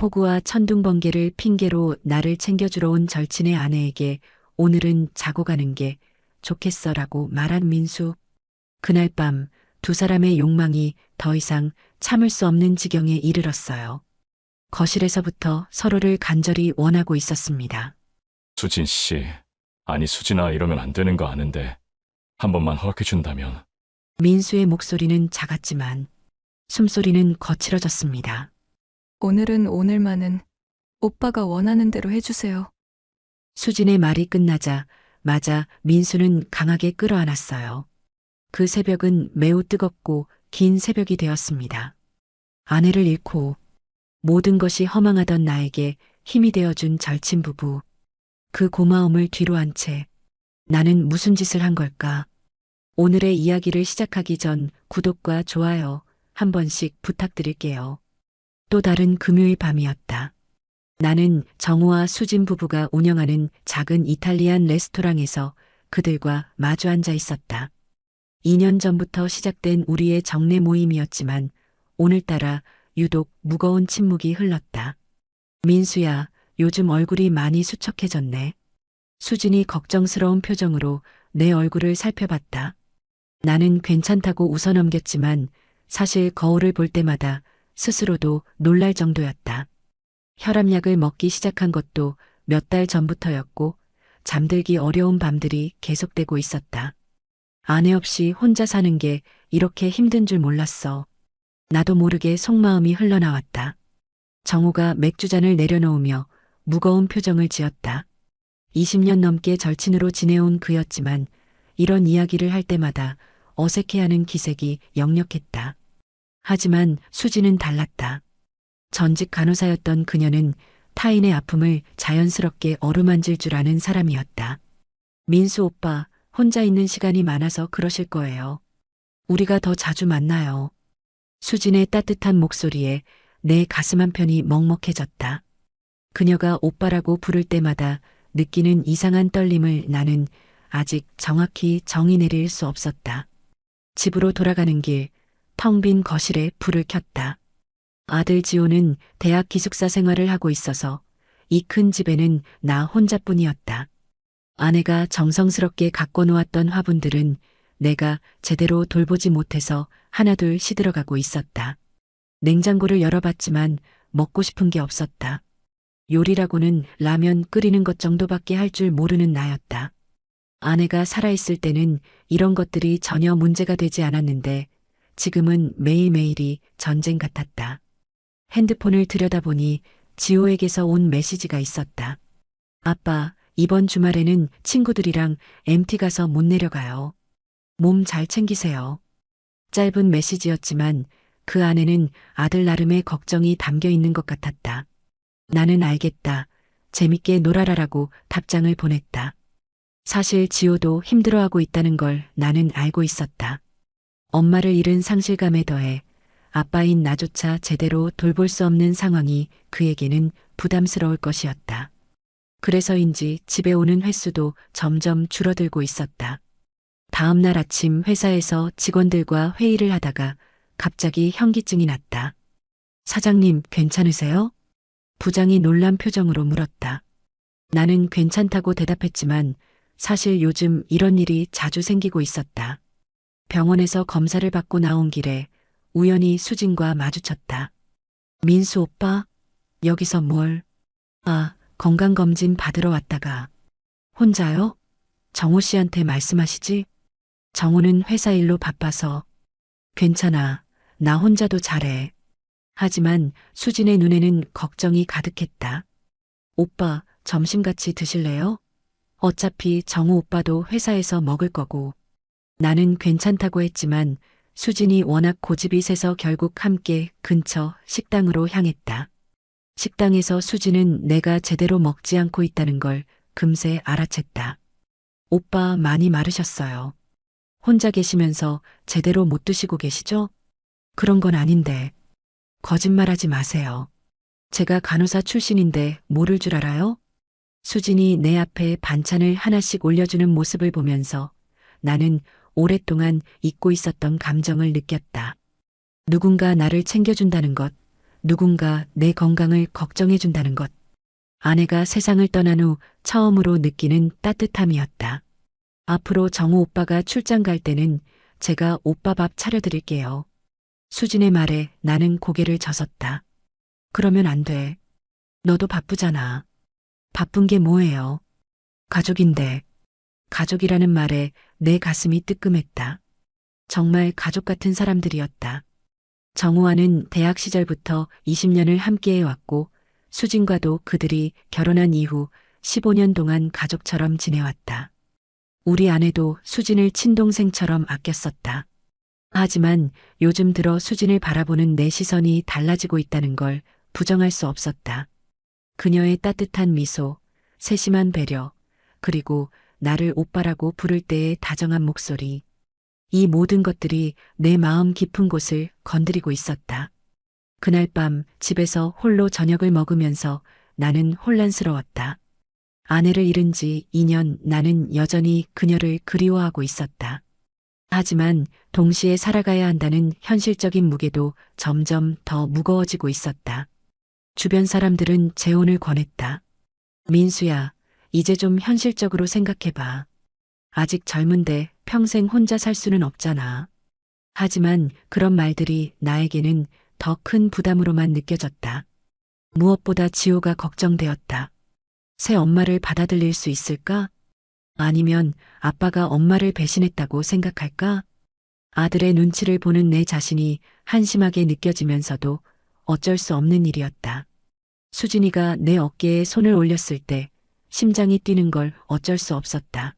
폭우와 천둥번개를 핑계로 나를 챙겨주러 온 절친의 아내에게 오늘은 자고 가는 게 좋겠어라고 말한 민수. 그날 밤 두 사람의 욕망이 더 이상 참을 수 없는 지경에 이르렀어요. 거실에서부터 서로를 간절히 원하고 있었습니다. 수진 씨, 아니 수진아 이러면 안 되는 거 아는데 한 번만 허락해준다면. 민수의 목소리는 작았지만 숨소리는 거칠어졌습니다. 오늘은 오늘만은 오빠가 원하는 대로 해주세요. 수진의 말이 끝나자 민수는 강하게 끌어안았어요. 그 새벽은 매우 뜨겁고 긴 새벽이 되었습니다. 아내를 잃고 모든 것이 허망하던 나에게 힘이 되어준 절친 부부. 그 고마움을 뒤로 한 채 나는 무슨 짓을 한 걸까? 오늘의 이야기를 시작하기 전 구독과 좋아요 한 번씩 부탁드릴게요. 또 다른 금요일 밤이었다. 나는 정우와 수진 부부가 운영하는 작은 이탈리안 레스토랑에서 그들과 마주 앉아 있었다. 2년 전부터 시작된 우리의 정례 모임이었지만 오늘따라 유독 무거운 침묵이 흘렀다. 민수야, 요즘 얼굴이 많이 수척해졌네. 수진이 걱정스러운 표정으로 내 얼굴을 살펴봤다. 나는 괜찮다고 웃어넘겼지만 사실 거울을 볼 때마다 스스로도 놀랄 정도였다. 혈압약을 먹기 시작한 것도 몇 달 전부터였고 잠들기 어려운 밤들이 계속되고 있었다. 아내 없이 혼자 사는 게 이렇게 힘든 줄 몰랐어. 나도 모르게 속마음이 흘러나왔다. 정우가 맥주잔을 내려놓으며 무거운 표정을 지었다. 20년 넘게 절친으로 지내온 그였지만 이런 이야기를 할 때마다 어색해하는 기색이 역력했다. 하지만 수지는 달랐다. 전직 간호사였던 그녀는 타인의 아픔을 자연스럽게 어루만질 줄 아는 사람이었다. 민수 오빠, 혼자 있는 시간이 많아서 그러실 거예요. 우리가 더 자주 만나요. 수진의 따뜻한 목소리에 내 가슴 한편이 먹먹해졌다. 그녀가 오빠라고 부를 때마다 느끼는 이상한 떨림을 나는 아직 정확히 정의 내릴 수 없었다. 집으로 돌아가는 길, 텅 빈 거실에 불을 켰다. 아들 지호는 대학 기숙사 생활을 하고 있어서 이 큰 집에는 나 혼자뿐이었다. 아내가 정성스럽게 갖고 놓았던 화분들은 내가 제대로 돌보지 못해서 하나둘 시들어가고 있었다. 냉장고를 열어봤지만 먹고 싶은 게 없었다. 요리라고는 라면 끓이는 것 정도밖에 할 줄 모르는 나였다. 아내가 살아있을 때는 이런 것들이 전혀 문제가 되지 않았는데 지금은 매일매일이 전쟁 같았다. 핸드폰을 들여다보니 지호에게서 온 메시지가 있었다. 아빠, 이번 주말에는 친구들이랑 MT 가서 못 내려가요. 몸 잘 챙기세요. 짧은 메시지였지만 그 안에는 아들 나름의 걱정이 담겨 있는 것 같았다. 나는 알겠다. 재밌게 놀아라라고 답장을 보냈다. 사실 지호도 힘들어하고 있다는 걸 나는 알고 있었다. 엄마를 잃은 상실감에 더해 아빠인 나조차 제대로 돌볼 수 없는 상황이 그에게는 부담스러울 것이었다. 그래서인지 집에 오는 횟수도 점점 줄어들고 있었다. 다음 날 아침 회사에서 직원들과 회의를 하다가 갑자기 현기증이 났다. 사장님, 괜찮으세요? 부장이 놀란 표정으로 물었다. 나는 괜찮다고 대답했지만 사실 요즘 이런 일이 자주 생기고 있었다. 병원에서 검사를 받고 나온 길에 우연히 수진과 마주쳤다. 민수 오빠, 여기서 뭘? 건강검진 받으러 왔다가. 혼자요? 정호 씨한테 말씀하시지? 정호는 회사 일로 바빠서. 괜찮아. 나 혼자도 잘해. 하지만 수진의 눈에는 걱정이 가득했다. 오빠, 점심 같이 드실래요? 어차피 정호 오빠도 회사에서 먹을 거고. 나는 괜찮다고 했지만 수진이 워낙 고집이 세서 결국 함께 근처 식당으로 향했다. 식당에서 수진은 내가 제대로 먹지 않고 있다는 걸 금세 알아챘다. 오빠 많이 마르셨어요. 혼자 계시면서 제대로 못 드시고 계시죠? 그런 건 아닌데. 거짓말하지 마세요. 제가 간호사 출신인데 모를 줄 알아요? 수진이 내 앞에 반찬을 하나씩 올려주는 모습을 보면서 나는 오랫동안 잊고 있었던 감정을 느꼈다. 누군가 나를 챙겨준다는 것, 누군가 내 건강을 걱정해준다는 것. 아내가 세상을 떠난 후 처음으로 느끼는 따뜻함이었다. 앞으로 정우 오빠가 출장 갈 때는 제가 오빠 밥 차려드릴게요. 수진의 말에 나는 고개를 젓었다. 그러면 안 돼. 너도 바쁘잖아. 바쁜 게 뭐예요? 가족인데. 가족이라는 말에 내 가슴이 뜨끔했다. 정말 가족 같은 사람들이었다. 정우와는 대학 시절부터 20년을 함께해왔고 수진과도 그들이 결혼한 이후 15년 동안 가족처럼 지내왔다. 우리 아내도 수진을 친동생처럼 아꼈었다. 하지만 요즘 들어 수진을 바라보는 내 시선이 달라지고 있다는 걸 부정할 수 없었다. 그녀의 따뜻한 미소, 세심한 배려, 그리고 나를 오빠라고 부를 때의 다정한 목소리. 이 모든 것들이 내 마음 깊은 곳을 건드리고 있었다. 그날 밤 집에서 홀로 저녁을 먹으면서 나는 혼란스러웠다. 아내를 잃은 지 2년 나는 여전히 그녀를 그리워하고 있었다. 하지만 동시에 살아가야 한다는 현실적인 무게도 점점 더 무거워지고 있었다. 주변 사람들은 재혼을 권했다. 민수야, 이제 좀 현실적으로 생각해봐. 아직 젊은데 평생 혼자 살 수는 없잖아. 하지만 그런 말들이 나에게는 더 큰 부담으로만 느껴졌다. 무엇보다 지호가 걱정되었다. 새 엄마를 받아들일 수 있을까? 아니면 아빠가 엄마를 배신했다고 생각할까? 아들의 눈치를 보는 내 자신이 한심하게 느껴지면서도 어쩔 수 없는 일이었다. 수진이가 내 어깨에 손을 올렸을 때 심장이 뛰는 걸 어쩔 수 없었다.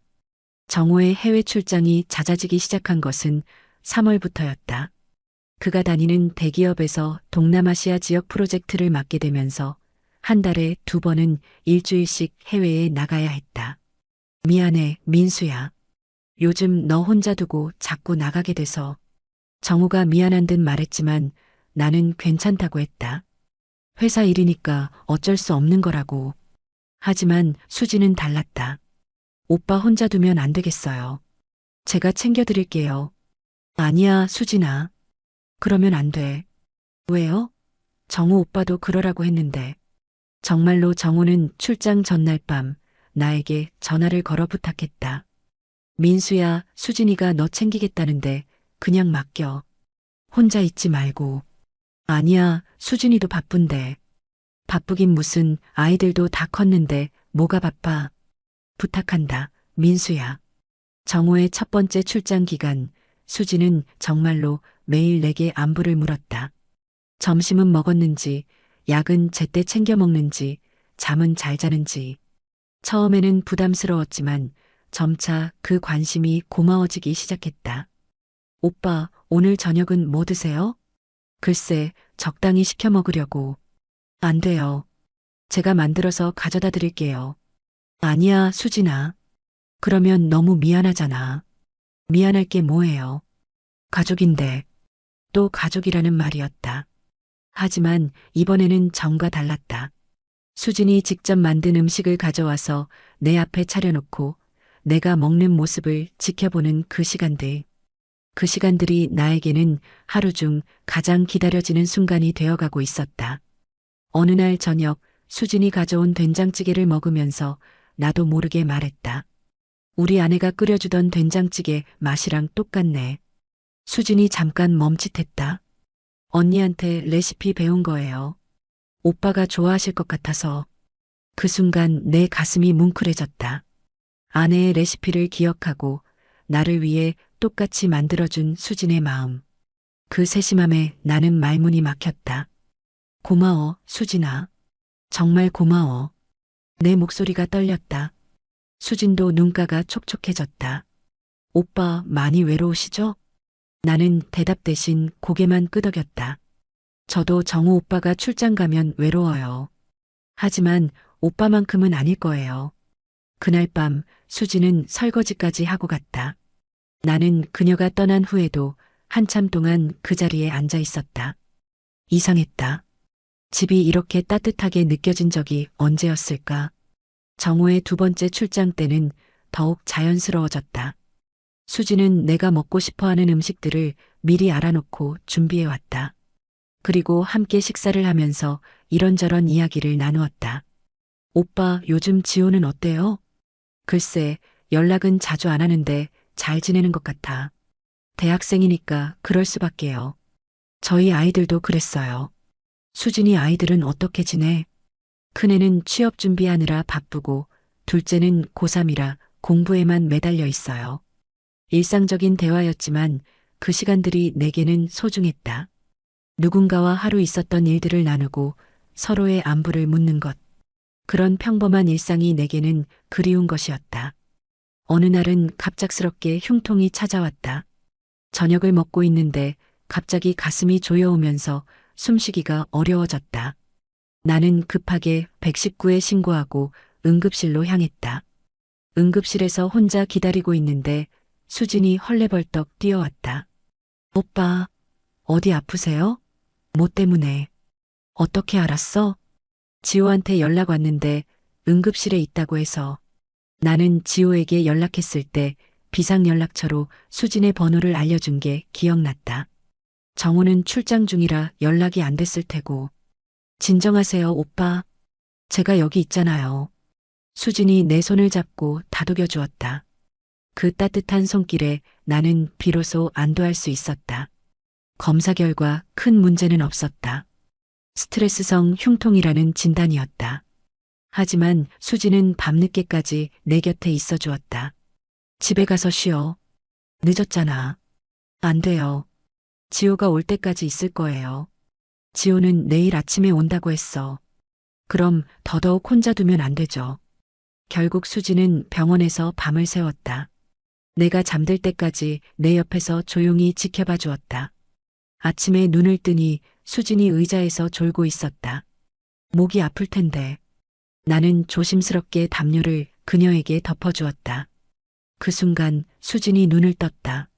정호의 해외 출장이 잦아지기 시작한 것은 3월부터였다. 그가 다니는 대기업에서 동남아시아 지역 프로젝트를 맡게 되면서 한 달에 2번은 일주일씩 해외에 나가야 했다. 미안해, 민수야. 요즘 너 혼자 두고 자꾸 나가게 돼서. 정우가 미안한 듯 말했지만 나는 괜찮다고 했다. 회사 일이니까 어쩔 수 없는 거라고. 하지만 수지는 달랐다. 오빠 혼자 두면 안 되겠어요. 제가 챙겨드릴게요. 아니야, 수진아. 그러면 안 돼. 왜요? 정우 오빠도 그러라고 했는데. 정말로 정우는 출장 전날 밤 나에게 전화를 걸어 부탁했다. 민수야, 수진이가 너 챙기겠다는데 그냥 맡겨. 혼자 있지 말고. 아니야, 수진이도 바쁜데. 바쁘긴 무슨, 아이들도 다 컸는데 뭐가 바빠. 부탁한다, 민수야. 정호의 첫 번째 출장 기간, 수진은 정말로 매일 내게 안부를 물었다. 점심은 먹었는지, 약은 제때 챙겨 먹는지, 잠은 잘 자는지. 처음에는 부담스러웠지만 점차 그 관심이 고마워지기 시작했다. 오빠, 오늘 저녁은 뭐 드세요? 글쎄, 적당히 시켜 먹으려고. 안 돼요. 제가 만들어서 가져다 드릴게요. 아니야, 수진아. 그러면 너무 미안하잖아. 미안할 게 뭐예요. 가족인데. 또 가족이라는 말이었다. 하지만 이번에는 정과 달랐다. 수진이 직접 만든 음식을 가져와서 내 앞에 차려놓고 내가 먹는 모습을 지켜보는 그 시간들. 그 시간들이 나에게는 하루 중 가장 기다려지는 순간이 되어가고 있었다. 어느 날 저녁 수진이 가져온 된장찌개를 먹으면서 나도 모르게 말했다. 우리 아내가 끓여주던 된장찌개 맛이랑 똑같네. 수진이 잠깐 멈칫했다. 언니한테 레시피 배운 거예요. 오빠가 좋아하실 것 같아서. 그 순간 내 가슴이 뭉클해졌다. 아내의 레시피를 기억하고 나를 위해 똑같이 만들어준 수진의 마음. 그 세심함에 나는 말문이 막혔다. 고마워, 수진아. 정말 고마워. 내 목소리가 떨렸다. 수진도 눈가가 촉촉해졌다. 오빠 많이 외로우시죠? 나는 대답 대신 고개만 끄덕였다. 저도 정우 오빠가 출장 가면 외로워요. 하지만 오빠만큼은 아닐 거예요. 그날 밤 수진은 설거지까지 하고 갔다. 나는 그녀가 떠난 후에도 한참 동안 그 자리에 앉아 있었다. 이상했다. 집이 이렇게 따뜻하게 느껴진 적이 언제였을까? 정호의 2번째 출장 때는 더욱 자연스러워졌다. 수지는 내가 먹고 싶어하는 음식들을 미리 알아놓고 준비해왔다. 그리고 함께 식사를 하면서 이런저런 이야기를 나누었다. 오빠, 요즘 지호는 어때요? 글쎄, 연락은 자주 안 하는데 잘 지내는 것 같아. 대학생이니까 그럴 수밖에요. 저희 아이들도 그랬어요. 수진이 아이들은 어떻게 지내? 큰애는 취업 준비하느라 바쁘고 둘째는 고3이라 공부에만 매달려 있어요. 일상적인 대화였지만 그 시간들이 내게는 소중했다. 누군가와 하루 있었던 일들을 나누고 서로의 안부를 묻는 것. 그런 평범한 일상이 내게는 그리운 것이었다. 어느 날은 갑작스럽게 흉통이 찾아왔다. 저녁을 먹고 있는데 갑자기 가슴이 조여오면서 숨쉬기가 어려워졌다. 나는 급하게 119에 신고하고 응급실로 향했다. 응급실에서 혼자 기다리고 있는데 수진이 헐레벌떡 뛰어왔다. 오빠, 어디 아프세요? 뭐 때문에? 어떻게 알았어? 지호한테 연락 왔는데 응급실에 있다고 해서. 나는 지호에게 연락했을 때 비상연락처로 수진의 번호를 알려준 게 기억났다. 정우는 출장 중이라 연락이 안 됐을 테고. 진정하세요, 오빠. 제가 여기 있잖아요. 수진이 내 손을 잡고 다독여 주었다. 그 따뜻한 손길에 나는 비로소 안도할 수 있었다. 검사 결과 큰 문제는 없었다. 스트레스성 흉통이라는 진단이었다. 하지만 수진은 밤늦게까지 내 곁에 있어 주었다. 집에 가서 쉬어. 늦었잖아. 안 돼요. 지호가 올 때까지 있을 거예요. 지호는 내일 아침에 온다고 했어. 그럼 더더욱 혼자 두면 안 되죠. 결국 수진은 병원에서 밤을 새웠다. 내가 잠들 때까지 내 옆에서 조용히 지켜봐 주었다. 아침에 눈을 뜨니 수진이 의자에서 졸고 있었다. 목이 아플 텐데. 나는 조심스럽게 담요를 그녀에게 덮어주었다. 그 순간 수진이 눈을 떴다.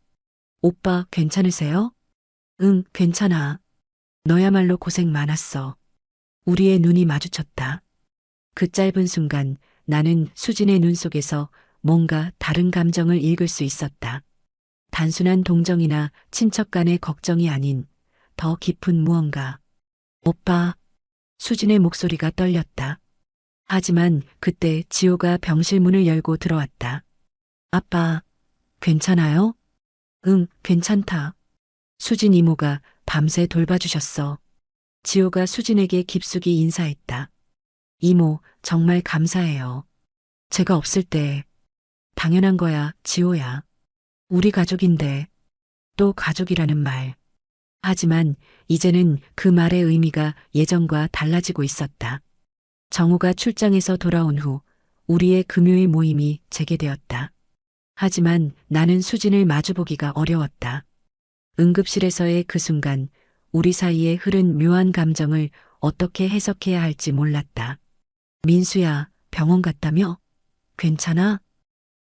오빠, 괜찮으세요? 응, 괜찮아. 너야말로 고생 많았어. 우리의 눈이 마주쳤다. 그 짧은 순간 나는 수진의 눈 속에서 뭔가 다른 감정을 읽을 수 있었다. 단순한 동정이나 친척 간의 걱정이 아닌 더 깊은 무언가. 오빠, 수진의 목소리가 떨렸다. 하지만 그때 지호가 병실 문을 열고 들어왔다. 아빠, 괜찮아요? 응, 괜찮다. 수진 이모가 밤새 돌봐주셨어. 지호가 수진에게 깊숙이 인사했다. 이모, 정말 감사해요. 제가 없을 때. 당연한 거야, 지호야. 우리 가족인데. 또 가족이라는 말. 하지만 이제는 그 말의 의미가 예전과 달라지고 있었다. 정우가 출장에서 돌아온 후 우리의 금요일 모임이 재개되었다. 하지만 나는 수진을 마주보기가 어려웠다. 응급실에서의 그 순간 우리 사이에 흐른 묘한 감정을 어떻게 해석해야 할지 몰랐다. 민수야, 병원 갔다며? 괜찮아?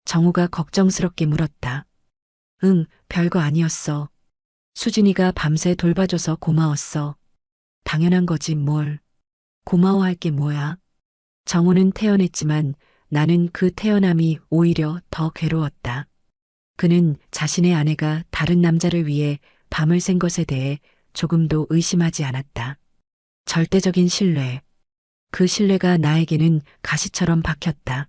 정우가 걱정스럽게 물었다. 응, 별거 아니었어. 수진이가 밤새 돌봐줘서 고마웠어. 당연한 거지 뭘. 고마워할 게 뭐야. 정우는 태어났지만 나는 그 태어남이 오히려 더 괴로웠다. 그는 자신의 아내가 다른 남자를 위해 밤을 샌 것에 대해 조금도 의심하지 않았다. 절대적인 신뢰. 그 신뢰가 나에게는 가시처럼 박혔다.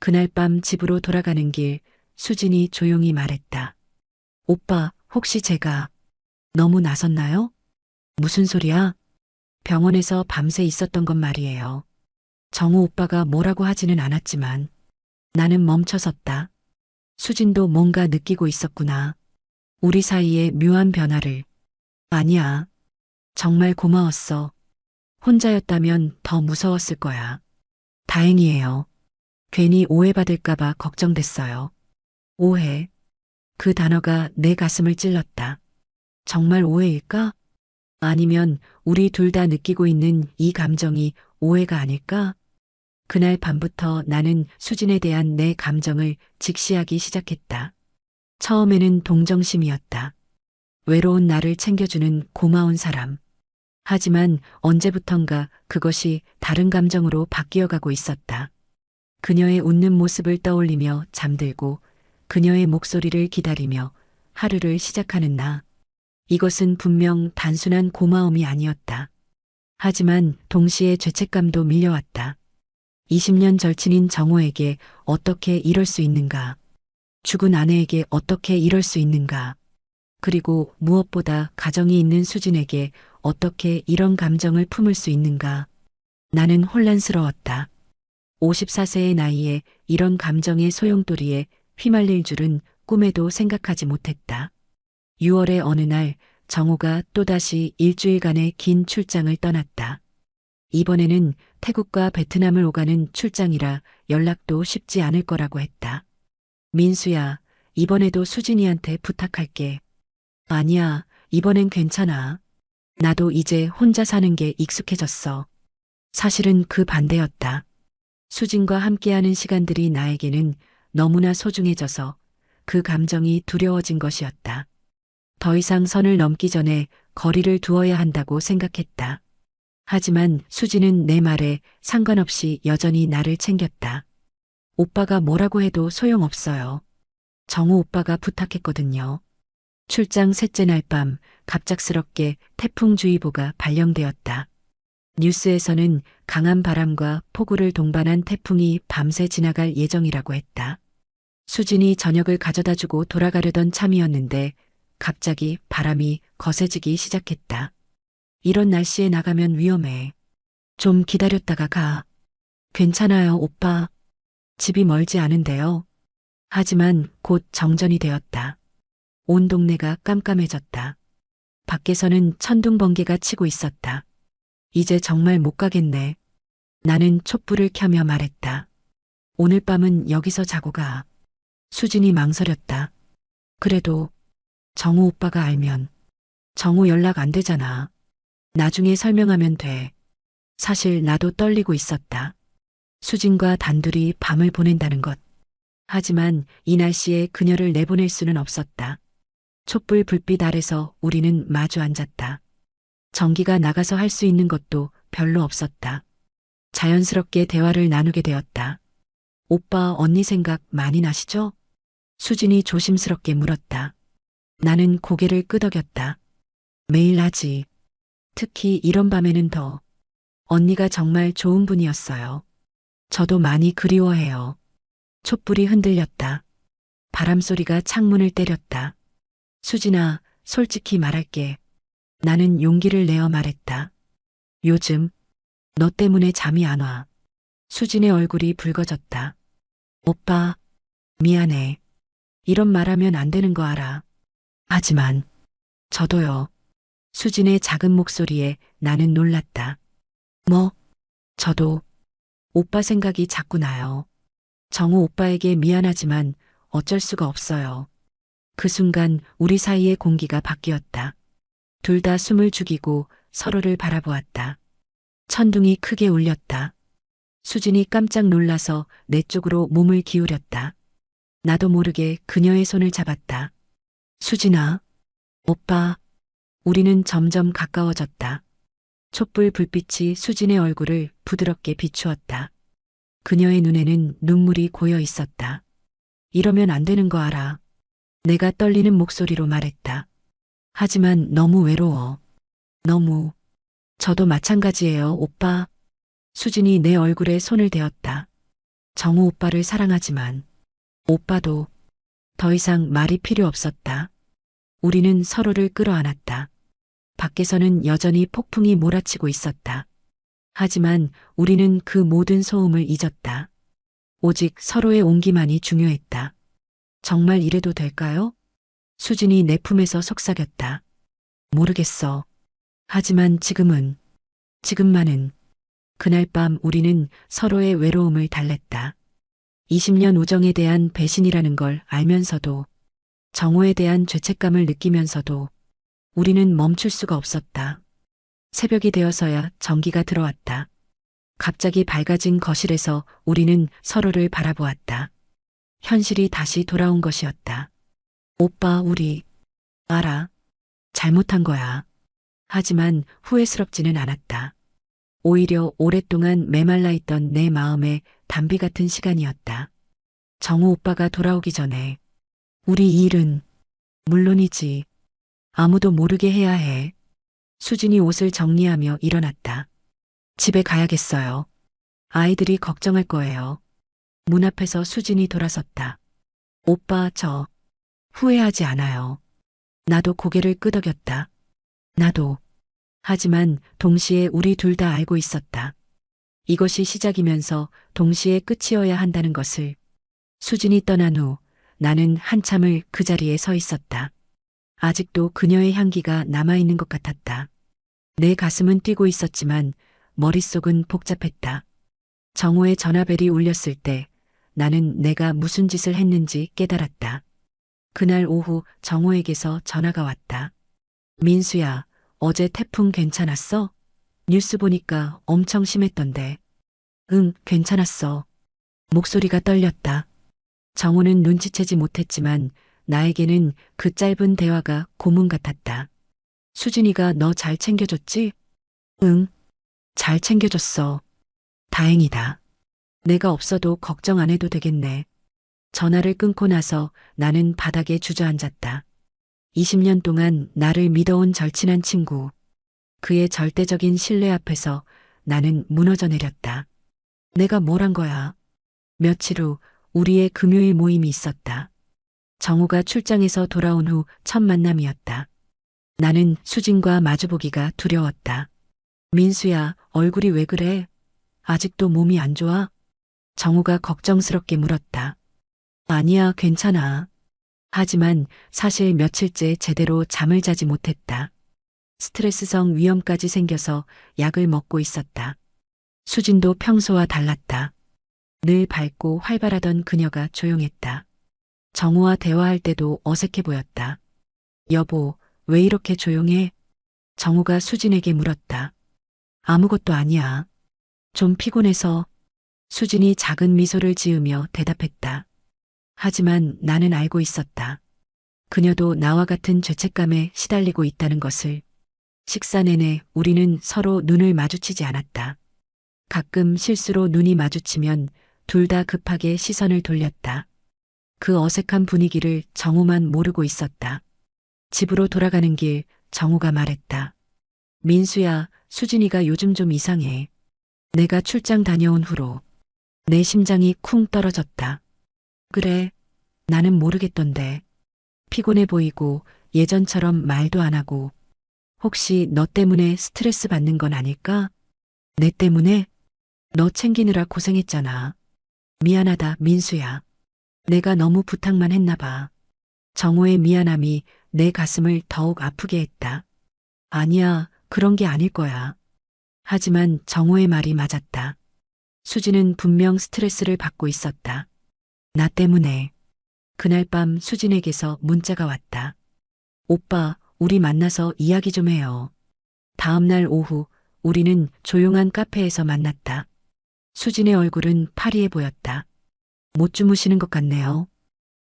그날 밤 집으로 돌아가는 길 수진이 조용히 말했다. 오빠, 혹시 제가 너무 나섰나요? 무슨 소리야? 병원에서 밤새 있었던 건 말이에요. 정우 오빠가 뭐라고 하지는 않았지만 나는 멈춰섰다. 수진도 뭔가 느끼고 있었구나. 우리 사이의 묘한 변화를. 아니야. 정말 고마웠어. 혼자였다면 더 무서웠을 거야. 다행이에요. 괜히 오해받을까봐 걱정됐어요. 오해. 그 단어가 내 가슴을 찔렀다. 정말 오해일까? 아니면 우리 둘 다 느끼고 있는 이 감정이 오해가 아닐까? 그날 밤부터 나는 수진에 대한 내 감정을 직시하기 시작했다. 처음에는 동정심이었다. 외로운 나를 챙겨주는 고마운 사람. 하지만 언제부턴가 그것이 다른 감정으로 바뀌어가고 있었다. 그녀의 웃는 모습을 떠올리며 잠들고 그녀의 목소리를 기다리며 하루를 시작하는 나. 이것은 분명 단순한 고마움이 아니었다. 하지만 동시에 죄책감도 밀려왔다. 20년 절친인 정호에게 어떻게 이럴 수 있는가? 죽은 아내에게 어떻게 이럴 수 있는가? 그리고 무엇보다 가정이 있는 수진에게 어떻게 이런 감정을 품을 수 있는가? 나는 혼란스러웠다. 54세의 나이에 이런 감정의 소용돌이에 휘말릴 줄은 꿈에도 생각하지 못했다. 6월의 어느 날 정호가 또다시 일주일간의 긴 출장을 떠났다. 이번에는 태국과 베트남을 오가는 출장이라 연락도 쉽지 않을 거라고 했다. 민수야, 이번에도 수진이한테 부탁할게. 아니야, 이번엔 괜찮아. 나도 이제 혼자 사는 게 익숙해졌어. 사실은 그 반대였다. 수진과 함께하는 시간들이 나에게는 너무나 소중해져서 그 감정이 두려워진 것이었다. 더 이상 선을 넘기 전에 거리를 두어야 한다고 생각했다. 하지만 수진은 내 말에 상관없이 여전히 나를 챙겼다. 오빠가 뭐라고 해도 소용없어요. 정우 오빠가 부탁했거든요. 출장 셋째 날 밤 갑작스럽게 태풍주의보가 발령되었다. 뉴스에서는 강한 바람과 폭우를 동반한 태풍이 밤새 지나갈 예정이라고 했다. 수진이 저녁을 가져다 주고 돌아가려던 참이었는데 갑자기 바람이 거세지기 시작했다. 이런 날씨에 나가면 위험해. 좀 기다렸다가 가. 괜찮아요, 오빠. 집이 멀지 않은데요. 하지만 곧 정전이 되었다. 온 동네가 깜깜해졌다. 밖에서는 천둥 번개가 치고 있었다. 이제 정말 못 가겠네. 나는 촛불을 켜며 말했다. 오늘 밤은 여기서 자고 가. 수진이 망설였다. 그래도 정우 오빠가 알면 정우 연락 안 되잖아. 나중에 설명하면 돼. 사실 나도 떨리고 있었다. 수진과 단둘이 밤을 보낸다는 것. 하지만 이 날씨에 그녀를 내보낼 수는 없었다. 촛불 불빛 아래서 우리는 마주 앉았다. 전기가 나가서 할 수 있는 것도 별로 없었다. 자연스럽게 대화를 나누게 되었다. 오빠 언니 생각 많이 나시죠? 수진이 조심스럽게 물었다. 나는 고개를 끄덕였다. 매일 하지. 특히 이런 밤에는 더. 언니가 정말 좋은 분이었어요. 저도 많이 그리워해요. 촛불이 흔들렸다. 바람소리가 창문을 때렸다. 수진아, 솔직히 말할게. 나는 용기를 내어 말했다. 요즘 너 때문에 잠이 안 와. 수진의 얼굴이 붉어졌다. 오빠, 미안해. 이런 말하면 안 되는 거 알아. 하지만 저도요. 수진의 작은 목소리에 나는 놀랐다. 뭐? 저도 오빠 생각이 자꾸 나요. 정우 오빠에게 미안하지만 어쩔 수가 없어요. 그 순간 우리 사이의 공기가 바뀌었다. 둘 다 숨을 죽이고 서로를 바라보았다. 천둥이 크게 울렸다. 수진이 깜짝 놀라서 내 쪽으로 몸을 기울였다. 나도 모르게 그녀의 손을 잡았다. 수진아, 오빠, 우리는 점점 가까워졌다. 촛불 불빛이 수진의 얼굴을 부드럽게 비추었다. 그녀의 눈에는 눈물이 고여 있었다. 이러면 안 되는 거 알아. 내가 떨리는 목소리로 말했다. 하지만 너무 외로워. 너무. 저도 마찬가지예요, 오빠. 수진이 내 얼굴에 손을 대었다. 정우 오빠를 사랑하지만 오빠도. 더 이상 말이 필요 없었다. 우리는 서로를 끌어안았다. 밖에서는 여전히 폭풍이 몰아치고 있었다. 하지만 우리는 그 모든 소음을 잊었다. 오직 서로의 온기만이 중요했다. 정말 이래도 될까요? 수진이 내 품에서 속삭였다. 모르겠어. 하지만 지금만은. 그날 밤 우리는 서로의 외로움을 달랬다. 20년 우정에 대한 배신이라는 걸 알면서도, 정호에 대한 죄책감을 느끼면서도 우리는 멈출 수가 없었다. 새벽이 되어서야 전기가 들어왔다. 갑자기 밝아진 거실에서 우리는 서로를 바라보았다. 현실이 다시 돌아온 것이었다. 오빠, 우리, 알아. 잘못한 거야. 하지만 후회스럽지는 않았다. 오히려 오랫동안 메말라 있던 내 마음에 담비 같은 시간이었다. 정우 오빠가 돌아오기 전에 우리 이 일은 물론이지. 아무도 모르게 해야 해. 수진이 옷을 정리하며 일어났다. 집에 가야겠어요. 아이들이 걱정할 거예요. 문 앞에서 수진이 돌아섰다. 오빠, 저 후회하지 않아요. 나도 고개를 끄덕였다. 나도. 하지만 동시에 우리 둘 다 알고 있었다. 이것이 시작이면서 동시에 끝이어야 한다는 것을. 수진이 떠난 후 나는 한참을 그 자리에 서 있었다. 아직도 그녀의 향기가 남아있는 것 같았다. 내 가슴은 뛰고 있었지만 머릿속은 복잡했다. 정호의 전화벨이 울렸을 때 나는 내가 무슨 짓을 했는지 깨달았다. 그날 오후 정호에게서 전화가 왔다. 민수야, 어제 태풍 괜찮았어? 뉴스 보니까 엄청 심했던데. 응, 괜찮았어. 목소리가 떨렸다. 정호는 눈치채지 못했지만 나에게는 그 짧은 대화가 고문 같았다. 수진이가 너 잘 챙겨줬지? 응, 잘 챙겨줬어. 다행이다. 내가 없어도 걱정 안 해도 되겠네. 전화를 끊고 나서 나는 바닥에 주저앉았다. 20년 동안 나를 믿어온 절친한 친구. 그의 절대적인 신뢰 앞에서 나는 무너져 내렸다. 내가 뭘 한 거야? 며칠 후 우리의 금요일 모임이 있었다. 정우가 출장에서 돌아온 후 첫 만남이었다. 나는 수진과 마주보기가 두려웠다. 민수야, 얼굴이 왜 그래? 아직도 몸이 안 좋아? 정우가 걱정스럽게 물었다. 아니야, 괜찮아. 하지만 사실 며칠째 제대로 잠을 자지 못했다. 스트레스성 위염까지 생겨서 약을 먹고 있었다. 수진도 평소와 달랐다. 늘 밝고 활발하던 그녀가 조용했다. 정우와 대화할 때도 어색해 보였다. 여보, 왜 이렇게 조용해? 정우가 수진에게 물었다. 아무것도 아니야. 좀 피곤해서. 수진이 작은 미소를 지으며 대답했다. 하지만 나는 알고 있었다. 그녀도 나와 같은 죄책감에 시달리고 있다는 것을. 식사 내내 우리는 서로 눈을 마주치지 않았다. 가끔 실수로 눈이 마주치면 둘 다 급하게 시선을 돌렸다. 그 어색한 분위기를 정우만 모르고 있었다. 집으로 돌아가는 길 정우가 말했다. 민수야, 수진이가 요즘 좀 이상해. 내가 출장 다녀온 후로 내 심장이 쿵 떨어졌다. 그래, 나는 모르겠던데. 피곤해 보이고 예전처럼 말도 안 하고. 혹시 너 때문에 스트레스 받는 건 아닐까? 내 때문에? 너 챙기느라 고생했잖아. 미안하다, 민수야. 내가 너무 부탁만 했나 봐. 정호의 미안함이 내 가슴을 더욱 아프게 했다. 아니야, 그런 게 아닐 거야. 하지만 정호의 말이 맞았다. 수진은 분명 스트레스를 받고 있었다. 나 때문에. 그날 밤 수진에게서 문자가 왔다. 오빠, 우리 만나서 이야기 좀 해요. 다음 날 오후 우리는 조용한 카페에서 만났다. 수진의 얼굴은 파리해 보였다. 못 주무시는 것 같네요.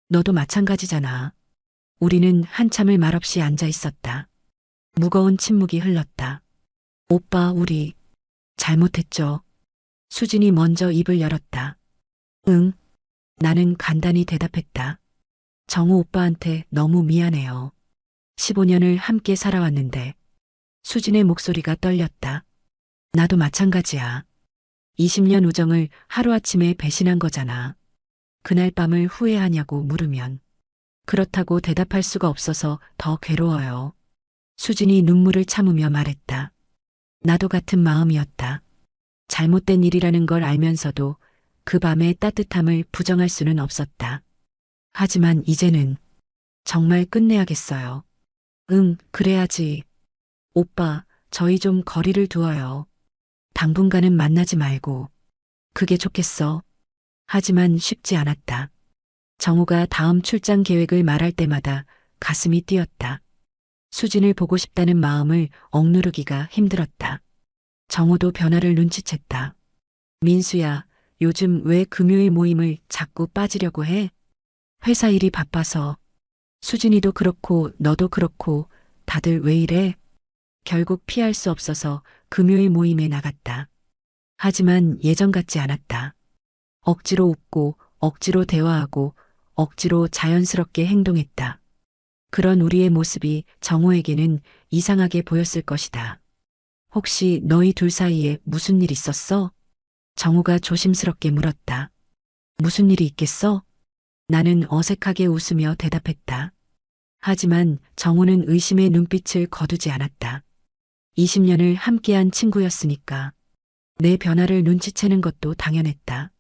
너도 마찬가지잖아. 우리는 한참을 말없이 앉아 있었다. 무거운 침묵이 흘렀다. 오빠, 우리 잘못했죠. 수진이 먼저 입을 열었다. 응. 나는 간단히 대답했다. 정우 오빠한테 너무 미안해요. 15년을 함께 살아왔는데. 수진의 목소리가 떨렸다. 나도 마찬가지야. 20년 우정을 하루아침에 배신한 거잖아. 그날 밤을 후회하냐고 물으면 그렇다고 대답할 수가 없어서 더 괴로워요. 수진이 눈물을 참으며 말했다. 나도 같은 마음이었다. 잘못된 일이라는 걸 알면서도 그 밤의 따뜻함을 부정할 수는 없었다. 하지만 이제는 정말 끝내야겠어요. 응, 그래야지. 오빠, 저희 좀 거리를 두어요. 당분간은 만나지 말고. 그게 좋겠어. 하지만 쉽지 않았다. 정우가 다음 출장 계획을 말할 때마다 가슴이 뛰었다. 수진을 보고 싶다는 마음을 억누르기가 힘들었다. 정우도 변화를 눈치챘다. 민수야, 요즘 왜 금요일 모임을 자꾸 빠지려고 해? 회사 일이 바빠서. 수진이도 그렇고 너도 그렇고 다들 왜 이래? 결국 피할 수 없어서 금요일 모임에 나갔다. 하지만 예전 같지 않았다. 억지로 웃고 억지로 대화하고 억지로 자연스럽게 행동했다. 그런 우리의 모습이 정호에게는 이상하게 보였을 것이다. 혹시 너희 둘 사이에 무슨 일 있었어? 정호가 조심스럽게 물었다. 무슨 일이 있겠어? 나는 어색하게 웃으며 대답했다. 하지만 정호는 의심의 눈빛을 거두지 않았다. 20년을 함께한 친구였으니까 내 변화를 눈치채는 것도 당연했다.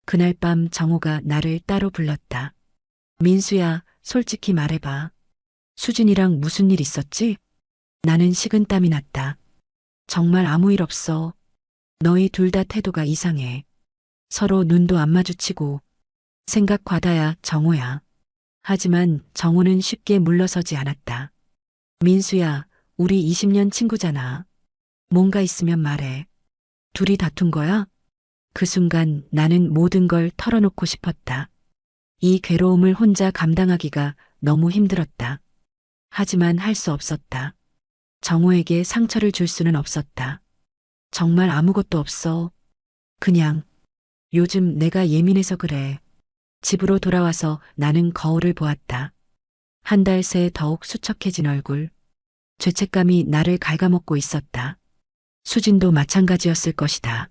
그날 밤 정호가 나를 따로 불렀다. 민수야, 솔직히 말해봐. 수진이랑 무슨 일 있었지? 나는 식은땀이 났다. 정말 아무 일 없어. 너희 둘 다 태도가 이상해. 서로 눈도 안 마주치고. 생각 과다야, 정호야. 하지만 정호는 쉽게 물러서지 않았다. 민수야, 우리 20년 친구잖아. 뭔가 있으면 말해. 둘이 다툰 거야? 그 순간 나는 모든 걸 털어놓고 싶었다. 이 괴로움을 혼자 감당하기가 너무 힘들었다. 하지만 할 수 없었다. 정호에게 상처를 줄 수는 없었다. 정말 아무것도 없어. 그냥 요즘 내가 예민해서 그래. 집으로 돌아와서 나는 거울을 보았다. 한 달 새 더욱 수척해진 얼굴. 죄책감이 나를 갉아먹고 있었다. 수진도 마찬가지였을 것이다.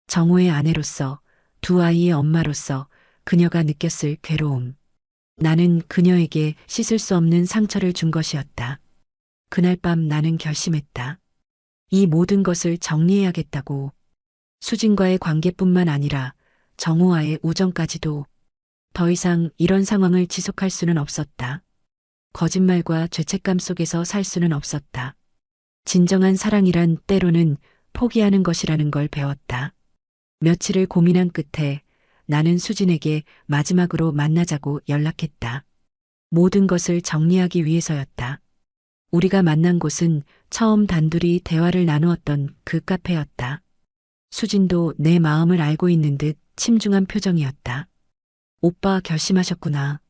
정호의 아내로서, 두 아이의 엄마로서 그녀가 느꼈을 괴로움. 나는 그녀에게 씻을 수 없는 상처를 준 것이었다. 그날 밤 나는 결심했다. 이 모든 것을 정리해야겠다고. 수진과의 관계뿐만 아니라 정호와의 우정까지도. 더 이상 이런 상황을 지속할 수는 없었다. 거짓말과 죄책감 속에서 살 수는 없었다. 진정한 사랑이란 때로는 포기하는 것이라는 걸 배웠다. 며칠을 고민한 끝에 나는 수진에게 마지막으로 만나자고 연락했다. 모든 것을 정리하기 위해서였다. 우리가 만난 곳은 처음 단둘이 대화를 나누었던 그 카페였다. 수진도 내 마음을 알고 있는 듯 침중한 표정이었다. 오빠 결심하셨구나.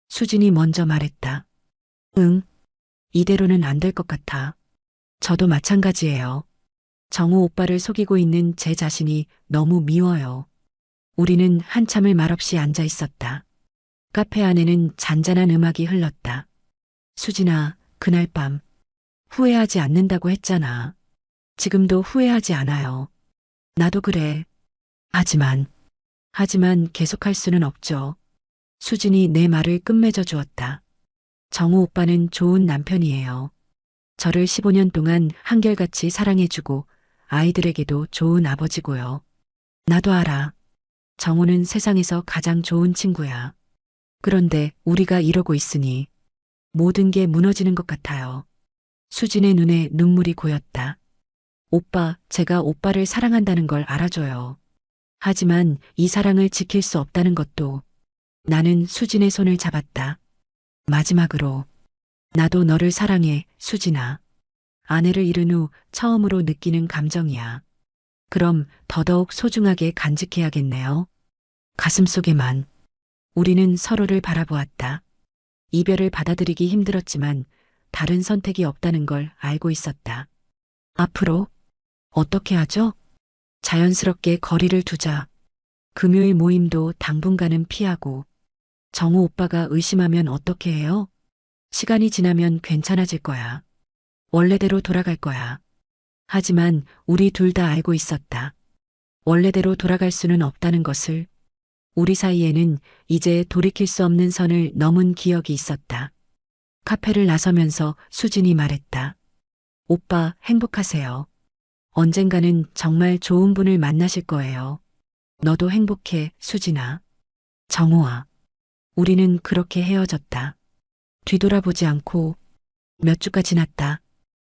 수진이 먼저 말했다. 응. 이대로는 안 될 것 같아. 저도 마찬가지예요. 정우 오빠를 속이고 있는 제 자신이 너무 미워요. 우리는 한참을 말없이 앉아 있었다. 카페 안에는 잔잔한 음악이 흘렀다. 수진아, 그날 밤 후회하지 않는다고 했잖아. 지금도 후회하지 않아요. 나도 그래. 하지만 계속할 수는 없죠. 수진이 내 말을 끝맺어 주었다. 정우 오빠는 좋은 남편이에요. 저를 15년 동안 한결같이 사랑해주고 아이들에게도 좋은 아버지고요. 나도 알아. 정우는 세상에서 가장 좋은 친구야. 그런데 우리가 이러고 있으니 모든 게 무너지는 것 같아요. 수진의 눈에 눈물이 고였다. 오빠, 제가 오빠를 사랑한다는 걸 알아줘요. 하지만 이 사랑을 지킬 수 없다는 것도. 나는 수진의 손을 잡았다. 마지막으로 나도 너를 사랑해, 수진아. 아내를 잃은 후 처음으로 느끼는 감정이야. 그럼 더더욱 소중하게 간직해야겠네요. 가슴속에만. 우리는 서로를 바라보았다. 이별을 받아들이기 힘들었지만 다른 선택이 없다는 걸 알고 있었다. 앞으로 어떻게 하죠? 자연스럽게 거리를 두자. 금요일 모임도 당분간은 피하고. 정우 오빠가 의심하면 어떻게 해요? 시간이 지나면 괜찮아질 거야. 원래대로 돌아갈 거야. 하지만 우리 둘 다 알고 있었다. 원래대로 돌아갈 수는 없다는 것을. 우리 사이에는 이제 돌이킬 수 없는 선을 넘은 기억이 있었다. 카페를 나서면서 수진이 말했다. 오빠, 행복하세요. 언젠가는 정말 좋은 분을 만나실 거예요. 너도 행복해, 수진아. 정호아. 우리는 그렇게 헤어졌다. 뒤돌아보지 않고. 몇 주가 지났다.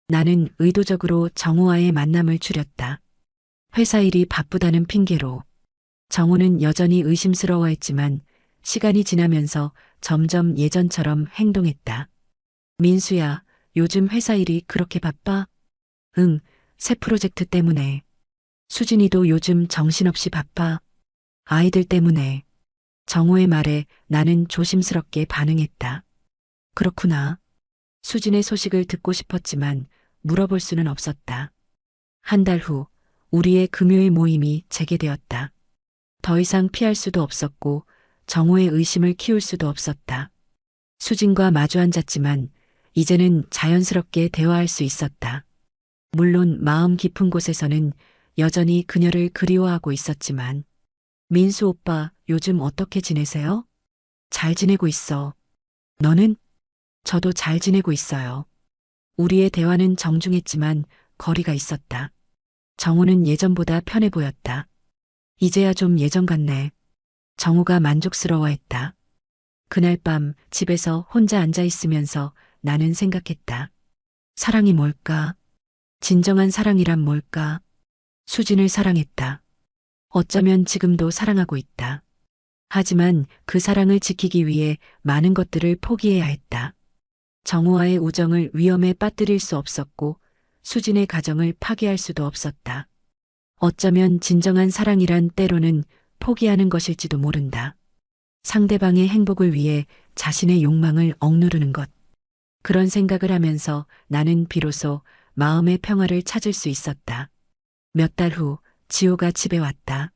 나는 의도적으로 정호와의 만남을 줄였다. 회사 일이 바쁘다는 핑계로. 정호는 여전히 의심스러워했지만 시간이 지나면서 점점 예전처럼 행동했다. 민수야, 요즘 회사 일이 그렇게 바빠? 응, 새 프로젝트 때문에. 수진이도 요즘 정신없이 바빠. 아이들 때문에. 정호의 말에 나는 조심스럽게 반응했다. 그렇구나. 수진의 소식을 듣고 싶었지만 물어볼 수는 없었다. 한 달 후, 우리의 금요일 모임이 재개되었다. 더 이상 피할 수도 없었고 정호의 의심을 키울 수도 없었다. 수진과 마주 앉았지만 이제는 자연스럽게 대화할 수 있었다. 물론 마음 깊은 곳에서는 여전히 그녀를 그리워하고 있었지만 민수 오빠 요즘 어떻게 지내세요? 잘 지내고 있어. 너는? 저도 잘 지내고 있어요. 우리의 대화는 정중했지만 거리가 있었다. 정우는 예전보다 편해 보였다. 이제야 좀 예전 같네. 정우가 만족스러워했다. 그날 밤 집에서 혼자 앉아 있으면서 나는 생각했다. 사랑이 뭘까? 진정한 사랑이란 뭘까? 수진을 사랑했다. 어쩌면 지금도 사랑하고 있다. 하지만 그 사랑을 지키기 위해 많은 것들을 포기해야 했다. 정우와의 우정을 위험에 빠뜨릴 수 없었고 수진의 가정을 파괴할 수도 없었다. 어쩌면 진정한 사랑이란 때로는 포기하는 것일지도 모른다. 상대방의 행복을 위해 자신의 욕망을 억누르는 것. 그런 생각을 하면서 나는 비로소 마음의 평화를 찾을 수 있었다. 몇 달 후 지호가 집에 왔다.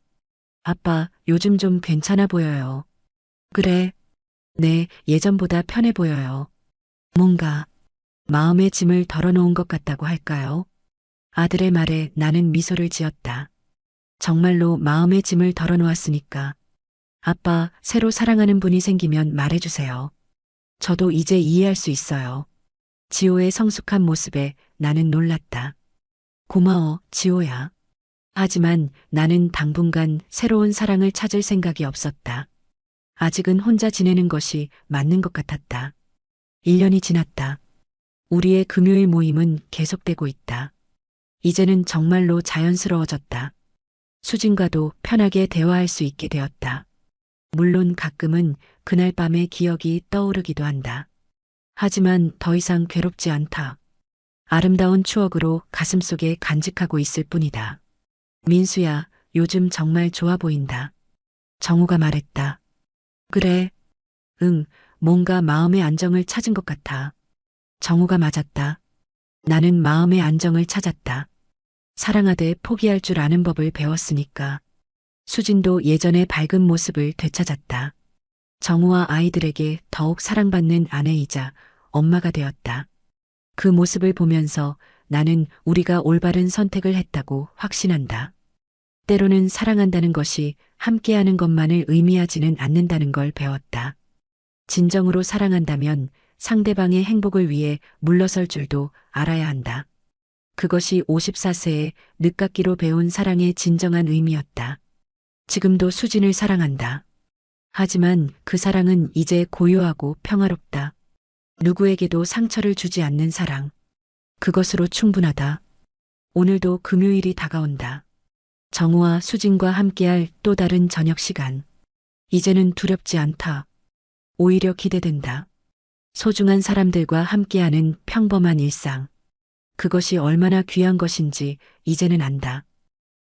아빠, 요즘 좀 괜찮아 보여요. 그래. 네, 예전보다 편해 보여요. 뭔가 마음의 짐을 덜어놓은 것 같다고 할까요? 아들의 말에 나는 미소를 지었다. 정말로 마음의 짐을 덜어놓았으니까. 아빠, 새로 사랑하는 분이 생기면 말해주세요. 저도 이제 이해할 수 있어요. 지호의 성숙한 모습에 나는 놀랐다. 고마워, 지호야. 하지만 나는 당분간 새로운 사랑을 찾을 생각이 없었다. 아직은 혼자 지내는 것이 맞는 것 같았다. 1년이 지났다. 우리의 금요일 모임은 계속되고 있다. 이제는 정말로 자연스러워졌다. 수진과도 편하게 대화할 수 있게 되었다. 물론 가끔은 그날 밤의 기억이 떠오르기도 한다. 하지만 더 이상 괴롭지 않다. 아름다운 추억으로 가슴속에 간직하고 있을 뿐이다. 민수야, 요즘 정말 좋아 보인다. 정우가 말했다. 그래. 응, 뭔가 마음의 안정을 찾은 것 같아. 정우가 맞았다. 나는 마음의 안정을 찾았다. 사랑하되 포기할 줄 아는 법을 배웠으니까. 수진도 예전의 밝은 모습을 되찾았다. 정우와 아이들에게 더욱 사랑받는 아내이자 엄마가 되었다. 그 모습을 보면서 나는 우리가 올바른 선택을 했다고 확신한다. 때로는 사랑한다는 것이 함께하는 것만을 의미하지는 않는다는 걸 배웠다. 진정으로 사랑한다면 상대방의 행복을 위해 물러설 줄도 알아야 한다. 그것이 54세에 늦깎이로 배운 사랑의 진정한 의미였다. 지금도 수진을 사랑한다. 하지만 그 사랑은 이제 고요하고 평화롭다. 누구에게도 상처를 주지 않는 사랑. 그것으로 충분하다. 오늘도 금요일이 다가온다. 정우와 수진과 함께할 또 다른 저녁 시간. 이제는 두렵지 않다. 오히려 기대된다. 소중한 사람들과 함께하는 평범한 일상. 그것이 얼마나 귀한 것인지 이제는 안다.